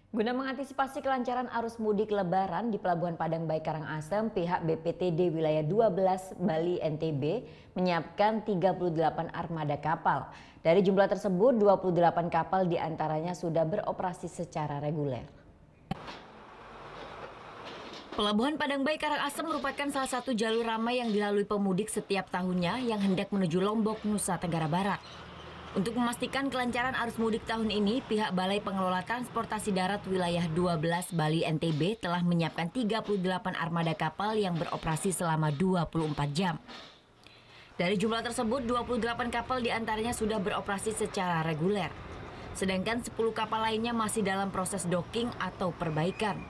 Guna mengantisipasi kelancaran arus mudik Lebaran di Pelabuhan Padang Bayi Karangasem, pihak BPTD Wilayah 12 Bali NTB menyiapkan 38 armada kapal. Dari jumlah tersebut, 28 kapal diantaranya sudah beroperasi secara reguler. Pelabuhan Padang Bayi Karangasem merupakan salah satu jalur ramai yang dilalui pemudik setiap tahunnya yang hendak menuju Lombok, Nusa Tenggara Barat. Untuk memastikan kelancaran arus mudik tahun ini, pihak Balai Pengelola Transportasi Darat Wilayah 12 Bali NTB telah menyiapkan 38 armada kapal yang beroperasi selama 24 jam. Dari jumlah tersebut, 28 kapal diantaranya sudah beroperasi secara reguler. Sedangkan 10 kapal lainnya masih dalam proses docking atau perbaikan.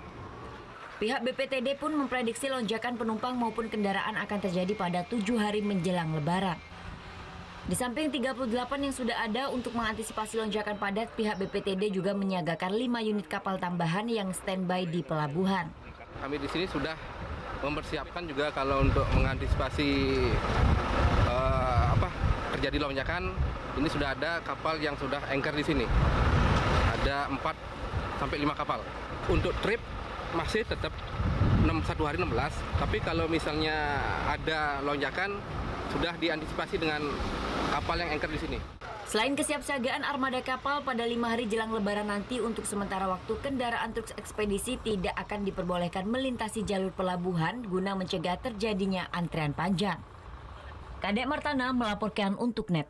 Pihak BPTD pun memprediksi lonjakan penumpang maupun kendaraan akan terjadi pada 7 hari menjelang Lebaran. Di samping 38 yang sudah ada untuk mengantisipasi lonjakan padat, pihak BPTD juga menyiagakan 5 unit kapal tambahan yang standby di pelabuhan. Kami di sini sudah mempersiapkan juga kalau untuk mengantisipasi terjadi lonjakan, ini sudah ada kapal yang sudah anchor di sini. Ada 4 sampai 5 kapal. Untuk trip masih tetap 1 hari 16, tapi kalau misalnya ada lonjakan sudah diantisipasi dengan kapal yang anchor di sini. Selain kesiapsiagaan armada kapal pada 5 hari jelang Lebaran nanti, untuk sementara waktu kendaraan truk ekspedisi tidak akan diperbolehkan melintasi jalur pelabuhan guna mencegah terjadinya antrean panjang. Kadek Martana melaporkan untuk NET.